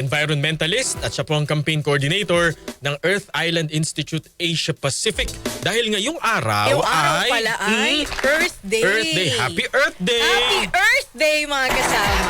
environmentalist at siya po ang campaign coordinator ng Earth Island Institute Asia Pacific. Dahil ngayong araw Yung araw ay... pala ay Earth Day. Earth Day. Happy Earth Day! Happy Earth Day mga kasama.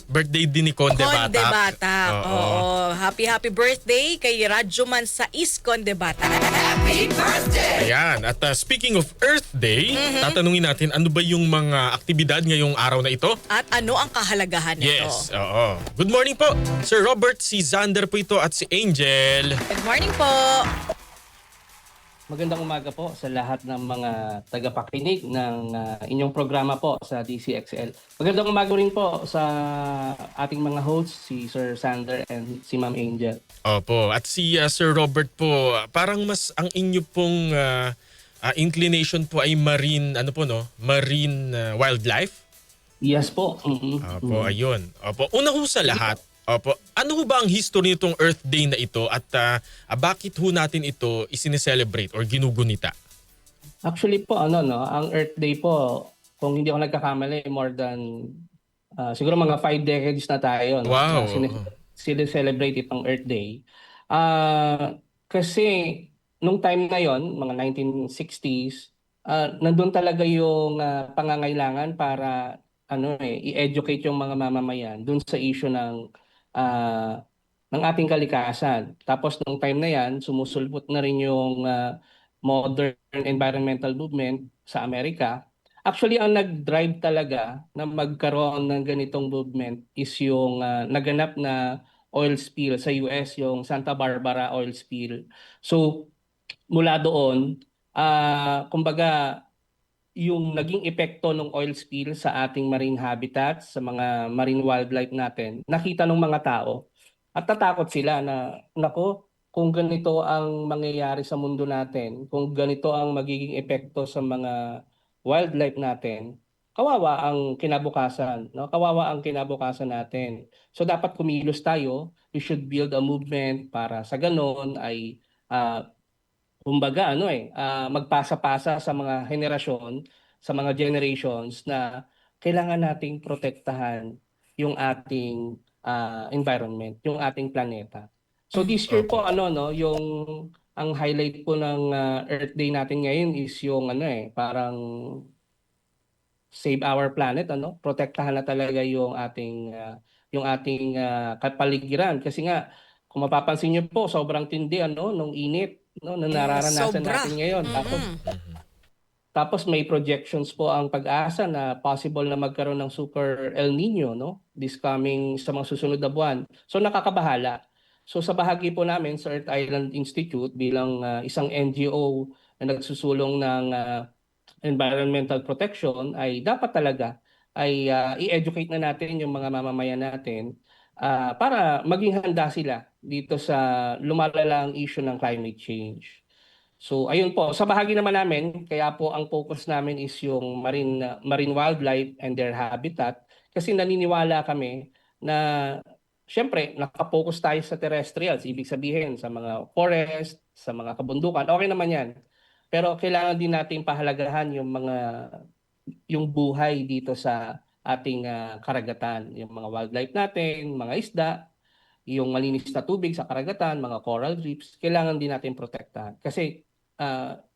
Birthday din ni Conde Bata. Conde Bata. Oo. Oo. Happy birthday kay Radyoman Sais Conde Bata. Happy birthday! Ayan. At speaking of Earth Day, tatanungin natin ano ba yung mga aktibidad ngayong araw na ito? At ano ang kahalagahan nito? Yes. Oo. Good morning po, Sir Robert. Si Xander po ito at si Angel. Good morning po. Magandang umaga po sa lahat ng mga tagapakinig ng inyong programa po sa DCXL. Magandang umaga rin po sa ating mga hosts, si Sir Sander and si Ma'am Angel. Opo. At si Sir Robert po, parang mas ang inyo pong inclination po ay marine, ano po no? Marine wildlife? Yes po. Opo, ayun. Opo. Una ho sa lahat, opo, ano ho ba ang history nitong Earth Day na ito at bakit ho natin ito isineselebrate or ginugunita? Actually po, ang Earth Day po, kung hindi ako nagkakamali, more than siguro mga 5 decades na tayo. No? Wow. Sineselebrate itong Earth Day. Kasi nung time na yon, mga 1960s, nandun talaga yung pangangailangan para i-educate yung mga mamamayan dun sa issue ng ating kalikasan. Tapos nung time na yan, sumusulpot na rin yung modern environmental movement sa Amerika. Actually, ang nag-drive talaga na magkaroon ng ganitong movement is yung naganap na oil spill sa US, yung Santa Barbara oil spill. So, mula doon, kumbaga, yung naging epekto ng oil spill sa ating marine habitats, sa mga marine wildlife natin, nakita ng mga tao at natakot sila na, nako, kung ganito ang mangyayari sa mundo natin, kung ganito ang magiging epekto sa mga wildlife natin, kawawa ang kinabukasan, no? Kawawa ang kinabukasan natin. So dapat kumilos tayo, we should build a movement para sa ganon ay kumbaga magpasa-pasa sa mga henerasyon, sa mga generations na kailangan nating protektahan yung ating environment, yung ating planeta. So this year po yung ang highlight po ng Earth Day natin ngayon is yung parang save our planet, protektahan na talaga yung ating kapaligiran kasi nga kung mapapansin niyo po sobrang tindi nung init na nararanasan Sobra. natin ngayon. Tapos may projections po ang pag-asa na possible na magkaroon ng super El Nino this coming sa mga susunod na buwan. So nakakabahala. So sa bahagi po namin sa Earth Island Institute bilang isang NGO na nagsusulong ng environmental protection ay dapat talaga ay i-educate na natin yung mga mamamayan natin para maging handa sila dito sa lumalalang issue ng climate change. So ayun po, sa bahagi naman namin, kaya po ang focus namin is yung marine wildlife and their habitat kasi naniniwala kami na syempre nakapokus tayo sa terrestrials, ibig sabihin sa mga forest, sa mga kabundukan, okay naman yan. Pero kailangan din natin pahalagahan yung buhay dito sa ating karagatan, yung mga wildlife natin, mga isda, yung malinis na tubig sa karagatan, mga coral reefs, kailangan din natin protektahan. Kasi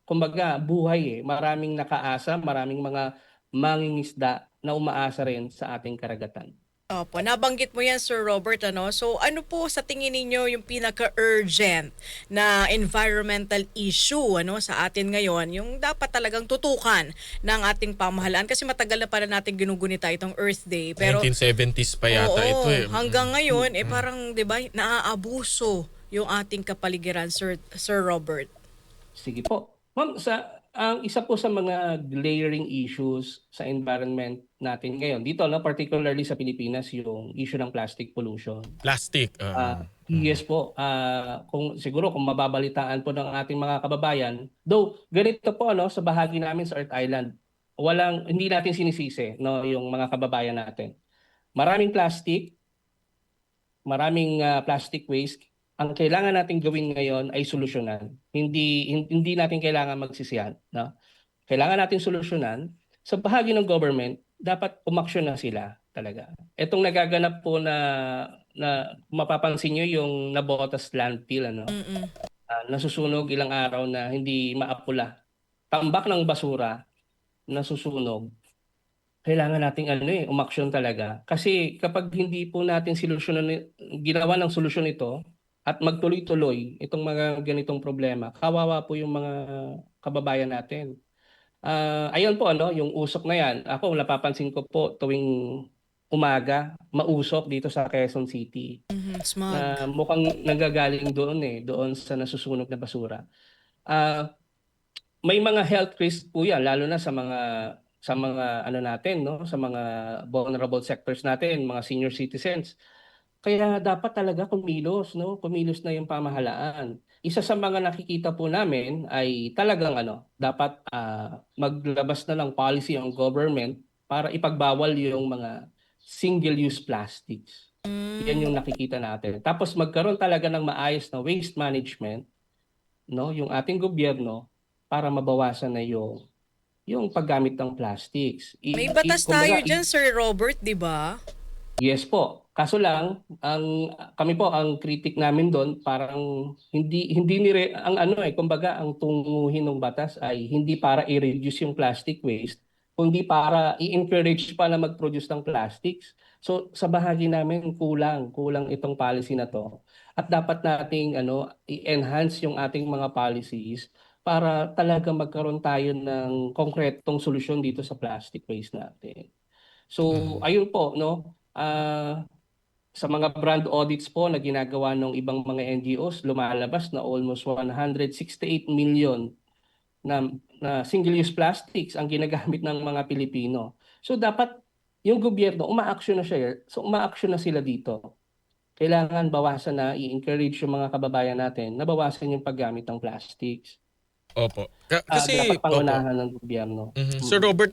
kumbaga buhay maraming nakaasa, maraming mga mangingisda na umaasa rin sa ating karagatan. Opo, nabanggit mo yan Sir Robert, So ano po sa tingin ninyo yung pinaka-urgent na environmental issue sa atin ngayon, yung dapat talagang tutukan ng ating pamahalaan kasi matagal na pala natin ginugunita itong Earth Day. Pero 1970s pa yata ito eh. Hanggang ngayon parang 'di ba naaabuso yung ating kapaligiran Sir Robert. Sige po. Ma'am, ang isa po sa mga glaring issues sa environment natin ngayon, dito particularly sa Pilipinas, yung issue ng plastic pollution. Plastic. Yes po. Kung mababalitaan po ng ating mga kababayan, though ganito po sa bahagi namin sa Earth Island, hindi natin sinisisi yung mga kababayan natin. Maraming plastic waste. Ang kailangan natin gawin ngayon ay solusyonan. Hindi natin kailangan magsisihan. Kailangan natin solusyonan. Sa bahagi ng government, dapat umaksyon na sila. talaga. Itong nagaganap po na mapapansin niyo yung Nabotas landfill, ano, Mm-mm. nasusunog ilang araw na hindi maapula. Tambak ng basura, nasusunog. Kailangan nating umaksyon talaga. Kasi kapag hindi po natin ginawa ng solusyon ito at magtuloy-tuloy itong mga ganitong problema, kawawa po yung mga kababayan natin. Ayun po, ano, yung usok na yan. Ako, napapansin ko po tuwing umaga, mausok dito sa Quezon City Mhm, smog. na mukhang nanggagaling doon sa nasusunog na basura. Ah, may mga health risk po 'yan, lalo na sa mga ano natin, no, sa mga vulnerable sectors natin, mga senior citizens. Kaya dapat talaga kumilos, no, kumilos na yung pamahalaan. Isa sa mga nakikita po namin ay talagang dapat maglabas na ng policy ang government para ipagbawal yung mga single-use plastics. Yan yung nakikita natin. Tapos magkaroon talaga ng maayos na waste management, no, yung ating gobyerno para mabawasan na yung paggamit ng plastics. May batas tayo Kumbaga, dyan, Sir Robert, di ba? yes po. Kaso lang, kami po ang critic namin doon, parang hindi ang kumbaga ang tunguhin ng batas ay hindi para i-reduce yung plastic waste, kundi para i-encourage pa na mag-produce ng plastics. So sa bahagi namin kulang itong policy na to. At dapat nating i-enhance yung ating mga policies para talaga magkaroon tayo ng konkretong solusyon dito sa plastic waste natin. So Mhm. ayun po, no. Sa mga brand audits po na ginagawa ng ibang mga NGOs, lumalabas na almost 168 million na single-use plastics ang ginagamit ng mga Pilipino. So dapat yung gobyerno umaaksyon na siya. So umaaksyon na sila dito. Kailangan bawasan na i-encourage yung mga kababayan natin na bawasan yung paggamit ng plastics. Opo. Dapat Kasi, opo. pangunahan ng gobyerno. Sir Robert,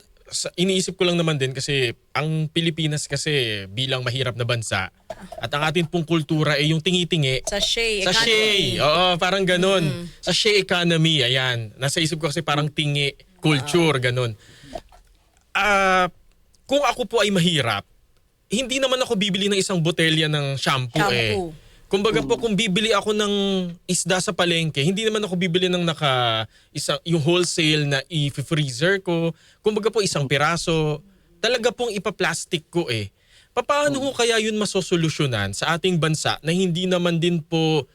iniisip ko lang naman din kasi ang Pilipinas kasi bilang mahirap na bansa at ang atin pong kultura ay yung tingi-tingi. Sachet Sachet. economy. Oo, parang ganun. Mm. Sachet economy, ayan. Nasa isip ko kasi parang tingi culture, ganun. Ah, kung ako po ay mahirap, hindi naman ako bibili ng isang botelya ng shampoo eh. Shampoo. Kumbaga po kung bibili ako ng isda sa palengke, hindi naman ako bibili ng yung wholesale na i-freezer ko. Kumbaga po isang piraso, talaga pong ipa-plastic ko eh. Paano ho kaya yun masosolusyonan sa ating bansa na hindi naman din po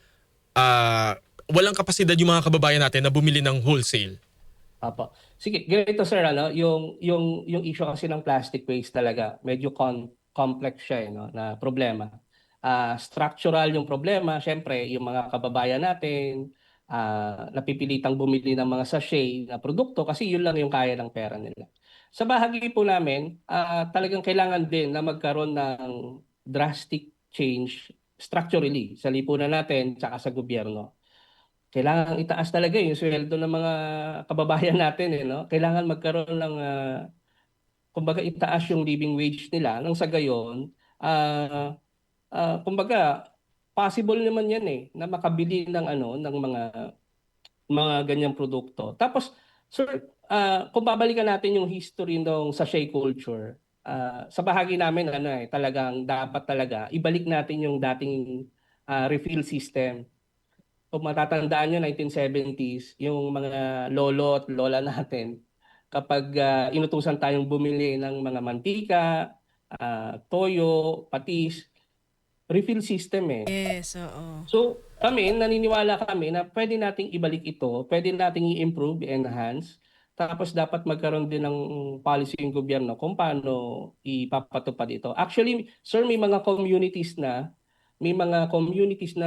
walang kapasidad yung mga kababayan natin na bumili ng wholesale? Apo. Sige, ganito sir, yung issue kasi ng plastic waste talaga, medyo complex siya, no, na problema. Structural yung problema, syempre, yung mga kababayan natin, napipilitang bumili ng mga sachet na produkto kasi yun lang yung kaya ng pera nila. Sa bahagi po namin, talagang kailangan din na magkaroon ng drastic change structurally sa lipunan natin tsaka sa gobyerno. Kailangan itaas talaga yung sweldo ng mga kababayan natin, no? Kailangan magkaroon ng kumbaga itaas yung living wage nila nang sa gayon kumbaga possible naman 'yan na makabili ng ng mga ganyang produkto. Tapos sir, kung babalikan natin yung history ng sachet culture, sa bahagi namin talagang dapat talaga ibalik natin yung dating refill system. Kung matatandaan nyo, 1970s, yung mga lolo at lola natin, kapag inutusan tayong bumili ng mga mantika, toyo, patis, refill system eh. Yes, oo. So naniniwala kami na pwede nating ibalik ito, pwede nating i-improve, i-enhance, tapos dapat magkaroon din ng policy yung gobyerno kung paano ipapatupad ito. Actually, sir, may mga communities na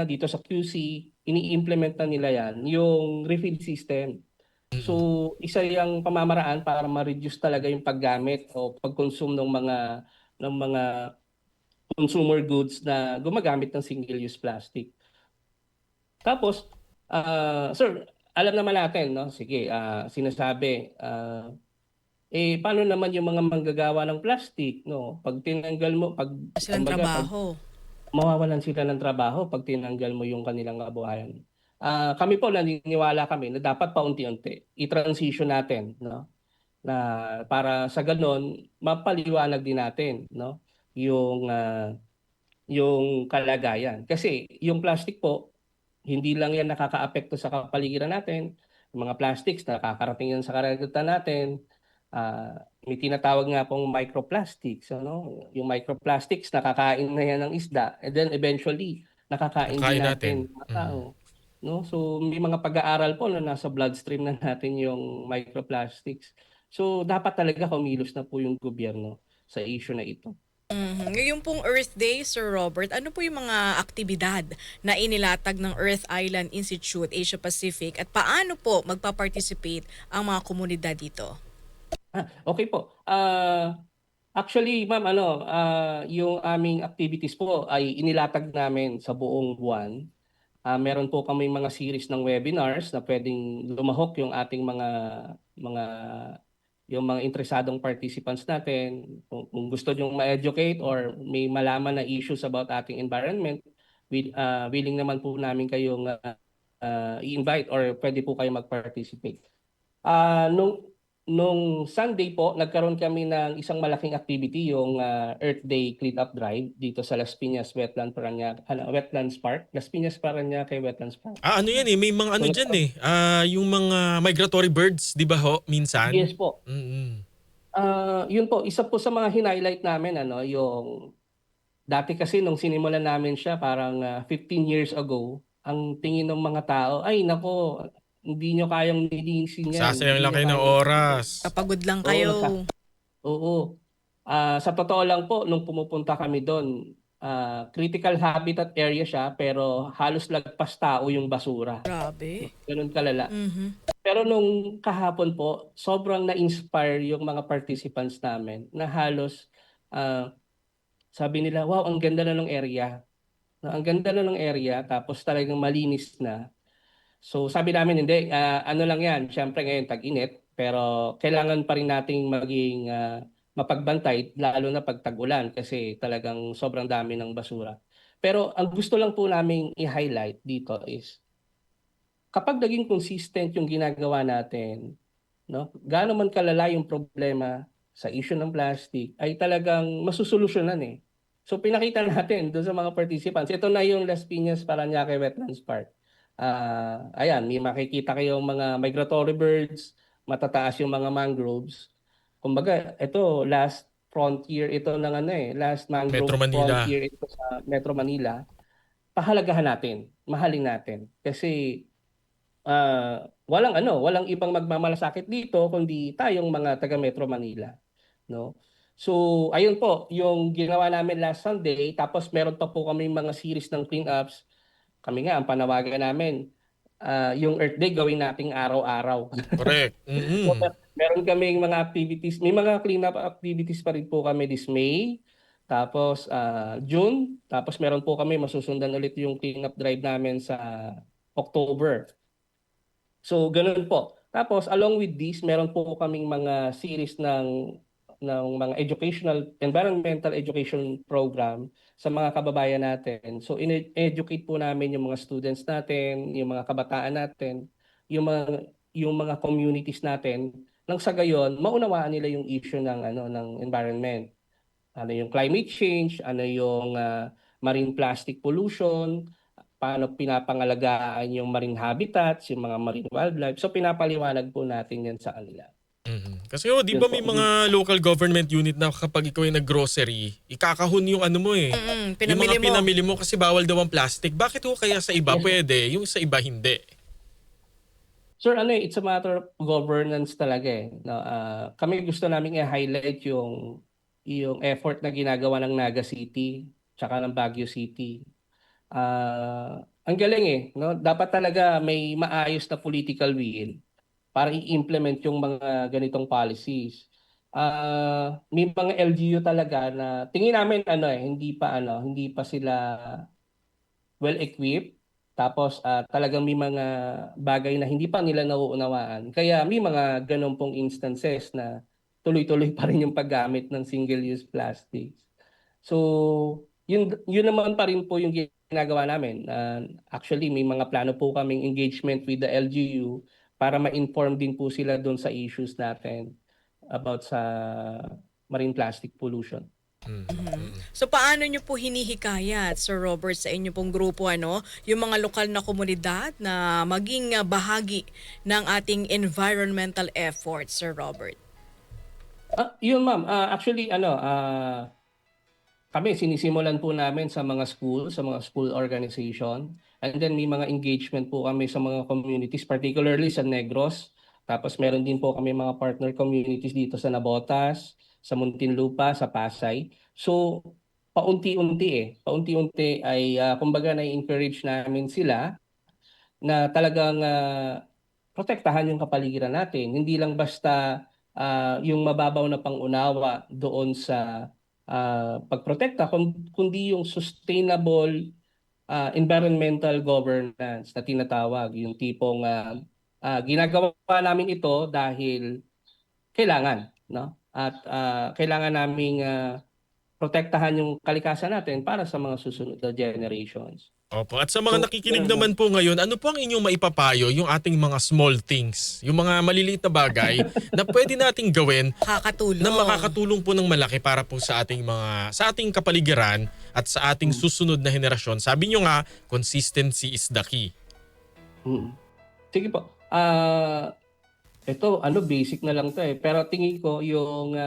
dito sa QC, ini-implement na nila yan, yung refill system. So, isa yung pamamaraan para ma-reduce talaga yung paggamit o pag-consume ng mga consumer goods na gumagamit ng single-use plastic. Tapos, sir, alam naman natin, no? Sige, sinasabi, paano naman yung mga manggagawa ng plastic, no? Pag tinanggal mo, Silang kumbaga, trabaho. mawawalan sila ng trabaho pag tinanggal mo yung kanilang kabuhayan. Kami po naniniwala kami na dapat paunti-unti i-transition natin, no? Na para sa ganon mapaliwanag din natin, no? yung yung kalagayan. Kasi yung plastic po, hindi lang yan nakakaapekto sa kapaligiran natin. Yung mga plastics, nakakarating yan sa karagatan natin. May tinatawag nga pong microplastics. Ano? Yung microplastics, nakakain na yan ng isda. And then eventually, nakakain din Nakain natin. natin mga tao. No? So may mga pag-aaral po na nasa bloodstream na natin yung microplastics. So dapat talaga kumilos na po yung gobyerno sa issue na ito. Mhm. Ngayon pong Earth Day, Sir Robert, ano po yung mga aktibidad na inilatag ng Earth Island Institute Asia Pacific at paano po magpa-participate ang mga komunidad dito? Okay po. Actually, ma'am, yung aming activities po ay inilatag namin sa buong buwan. Meron po kami mga series ng webinars na pwedeng lumahok yung ating mga yung mga interesadong participants natin. Kung gusto nyo ma-educate or may malaman na issues about ating environment, willing naman po namin kayong i-invite or pwede po kayo mag-participate. Ah, nung nung Sunday po, nagkaroon kami ng isang malaking activity, yung Earth Day Cleanup Drive dito sa Las Piñas Wetlands Park. Las Piñas Parañaque Wetlands Park. Ano yan eh, may mga ano So, dyan eh. Yung mga migratory birds, di ba ho, minsan? yes po. Mm-mm. Yun po, isa po sa mga highlight namin, yung dati kasi nung sinimulan namin siya parang 15 years ago, ang tingin ng mga tao, ay nako, hindi nyo kayang linisin yan, Sasayang hindi lang nyo kayo ng kayang... oras. Kapagod lang Oo, kayo. Oo. Sa totoo lang po, nung pumupunta kami doon, critical habitat area siya pero halos lagpas tao yung basura. Grabe. Ganun kalala. Mhm. Pero nung kahapon po, sobrang na-inspire yung mga participants namin na halos sabi nila, wow, ang ganda na ng area. Ang ganda na ng area tapos talagang malinis na. So sabi namin hindi, ano lang yan, syempre ngayon tag-init, pero kailangan pa rin nating maging mapagbantay lalo na pag tag-ulan kasi talagang sobrang dami ng basura. Pero ang gusto lang po naming i-highlight dito is kapag naging consistent yung ginagawa natin, no? Gaano man kalala yung problema sa issue ng plastic ay talagang masusolusyonan eh. So pinakita natin doon sa mga participants. Ito na yung Las Piñas Parañaque Wetlands Park. Ayan, may makikita kayong mga migratory birds, matataas yung mga mangroves. Kumbaga, ito last frontier ito ng last Metro mangrove Manila. frontier ito sa Metro Manila. Pahalagahan natin, mahalin natin kasi walang ibang magmamalasakit dito kundi tayong mga taga Metro Manila, no? So, ayun po, yung ginawa namin last Sunday, tapos meron pa po kami mga series ng cleanups. Kami nga, ang panawagan namin, yung Earth Day gawin nating araw-araw. Correct. So, Mm-mm. meron kaming mga activities, may mga cleanup activities pa rin po kami this May, tapos June, tapos meron po kami masusundan ulit yung cleanup drive namin sa October. So, ganun po. Tapos, along with this, meron po kaming mga series ng mga environmental education program sa mga kababayan natin. So, educate po namin yung mga students natin, yung mga kabataan natin, yung mga communities natin, nang sa gayon, maunawaan nila yung issue ng environment. Ano yung climate change, ano yung marine plastic pollution, paano pinapangalagaan yung marine habitats, yung mga marine wildlife. So pinapaliwanag po natin yan sa kanila. Mhm. Kasi di Yun ba po. may mga local government unit na kapag ikaw ay nag-grocery, ikakahon yung ano mo eh. Yung Pinamili mga mo. pinamili mo kasi bawal daw ang plastic. Bakit ho kaya sa iba Yes. pwede, yung sa iba hindi? Sir, it's a matter of governance talaga eh. No, kami gusto namin i-highlight yung effort na ginagawa ng Naga City tsaka ng Baguio City. Ang galing eh, no? Dapat talaga may maayos na political will para i-implement yung mga ganitong policies. May mga LGU talaga na tingin namin hindi pa sila well equipped. Tapos talagang may mga bagay na hindi pa nila nauunawaan. Kaya may mga ganun pong instances na tuloy-tuloy pa rin yung paggamit ng single-use plastics. So, yun naman pa rin po yung ginagawa namin. Actually, may mga plano po kaming engagement with the LGU para ma-inform din po sila doon sa issues natin about sa marine plastic pollution. So paano nyo po hinihikayat, Sir Robert, sa inyo pong grupo, yung mga lokal na komunidad na maging bahagi ng ating environmental efforts, Sir Robert? Yun ma'am, actually kami sinisimulan po namin sa mga school organization. And then may mga engagement po kami sa mga communities, particularly sa Negros. Tapos meron din po kami mga partner communities dito sa Nabotas, sa Muntinlupa, sa Pasay. So paunti-unti ay kumbaga na-encourage namin sila na talagang protektahan yung kapaligiran natin. Hindi lang basta yung mababaw na pangunawa doon sa pagprotekta, kundi yung sustainable environmental governance na tinatawag. Yung tipong ginagawa namin ito dahil kailangan, no? At kailangan naming protektahan yung kalikasan natin para sa mga susunod na generations. Opo. At sa mga So, nakikinig naman po ngayon, ano po ang inyong maipapayo, yung ating mga small things, yung mga maliliit na bagay na pwede nating gawin Makakatulong. na makakatulong po ng malaki para po sa ating kapaligiran at sa ating susunod na henerasyon. Sabi nyo nga, consistency is the key. Sige po. Ito, basic na lang to eh. Pero tingin ko yung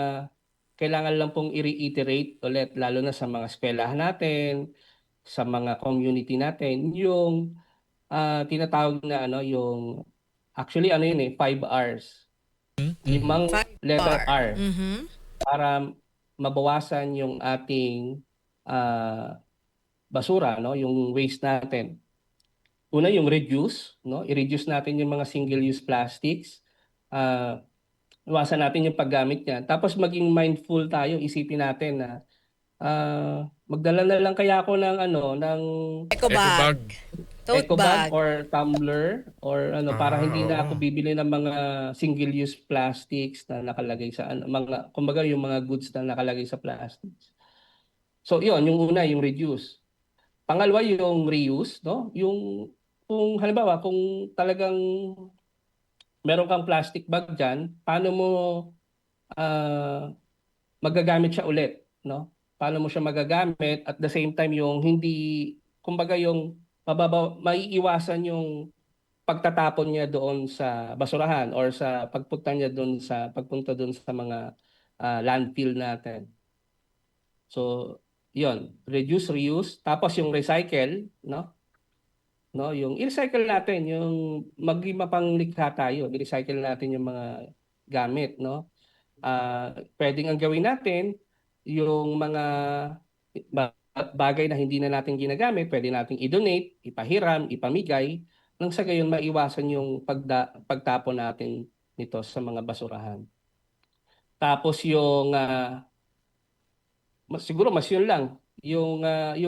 kailangan lang pong i-reiterate ulit, lalo na sa mga eskwelahan natin, sa mga community natin, yung tinatawag na yung actually 5 R's. 5 letter R. Para mabawasan yung ating basura, no, yung waste natin. Una yung reduce, no? I-reduce natin yung mga single-use plastics. Iwasan natin yung paggamit niyan. Tapos maging mindful tayo, isipin natin na magdala na lang kaya ako ng Eco bag. Tote eco bag bag. or tumbler or para hindi na ako bibili ng mga single-use plastics na nakalagay sa mga kumbaga yung mga goods na nakalagay sa plastics. So yun, yung una yung reduce. Pangalawa yung reuse, no? Yung kung halimbawa kung talagang meron kang plastic bag diyan, paano mo magagamit siya ulit, no? Paano mo siya magagamit at the same time yung hindi kumbaga yung maiiwasan yung pagtatapon niya doon sa basurahan or sa pagpunta doon sa mga landfill natin. So, 'yon, reduce, reuse, tapos yung recycle, no? No, yung i-recycle natin, yung maging mapanglikha tayo, i-recycle natin yung mga gamit, no? Pwedeng ang gawin natin yung mga bagay na hindi na natin ginagamit, pwede nating i-donate, ipahiram, ipamigay, nang sa gayon maiwasan yung pagtapon natin nito sa mga basurahan. Tapos yung siguro mas yun lang. Yung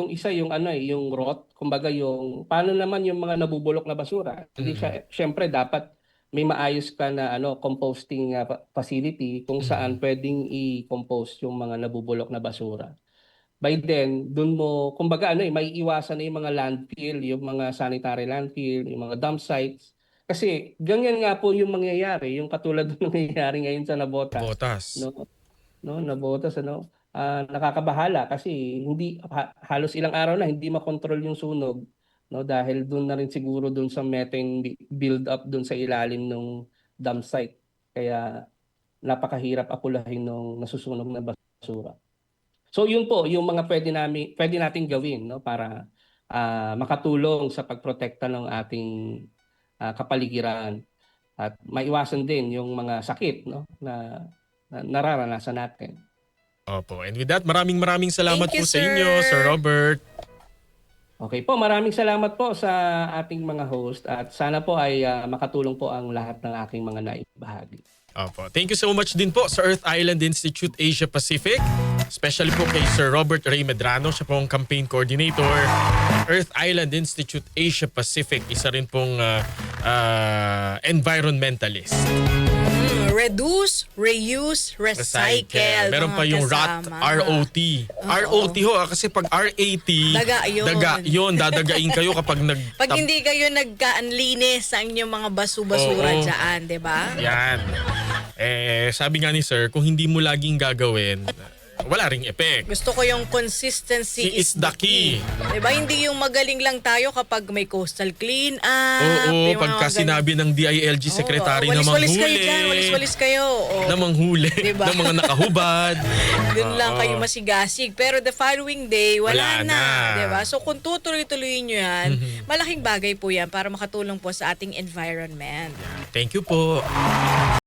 isa yung yung rot, kumbaga yung paano naman yung mga nabubulok na basura. Hindi siya syempre dapat may maayos ka na composting facility kung saan pwedeng i-compost yung mga nabubulok na basura. By then, dun mo kumbaga maiiwasan na yung mga landfill, yung mga sanitary landfill, yung mga dump sites. Kasi ganyan nga po yung mangyayari, yung katulad ng nangyayari ngayon sa Nabotas. Botas. No, Nabotas nakakabahala kasi halos ilang araw na hindi makontrol yung sunog, no, dahil doon na rin siguro doon sa methane build up doon sa ilalim ng dump site, kaya napakahirap apulahin ng nasusunog na basura. So yun po yung mga pwede nating gawin, no, para makatulong sa pagprotekta ng ating kapaligiran at maiwasan din yung mga sakit, no, na nararanasan natin. Opo. And with that, maraming salamat Thank you, po sa inyo, Sir Robert. Okay po, maraming salamat po sa ating mga host at sana po ay makatulong po ang lahat ng aking mga naibahagi. Opo. Thank you so much din po sa Earth Island Institute Asia Pacific. Especially po kay Sir Robert Ray Medrano, siya pong campaign coordinator. Earth Island Institute Asia Pacific, isa rin pong environmentalist. Reduce, reuse, recycle. Meron pa yung ROT, ROT. ROT kasi pag RAT, Daga yun. dadagain kayo kapag Pag hindi kayo nagkaanlinis sa inyong mga basura Oo. dyan, di ba? Yan. Sabi nga ni Sir, kung hindi mo laging gagawin, wala ring effect. Gusto ko yung consistency Is the key. Diba? Hindi yung magaling lang tayo kapag may coastal clean up. Oo, yung mga pagka sinabi ng DILG secretary na walis-walis kayo manghuli. dyan, walis-walis kayo. Oo. Na manghuli. Diba? Na mga nakahubad. Doon lang Oo. kayo masigasig. Pero the following day, Wala wala, na. Diba? So kung tutuloy-tuloy nyo yan, malaking bagay po yan para makatulong po sa ating environment. Thank you po.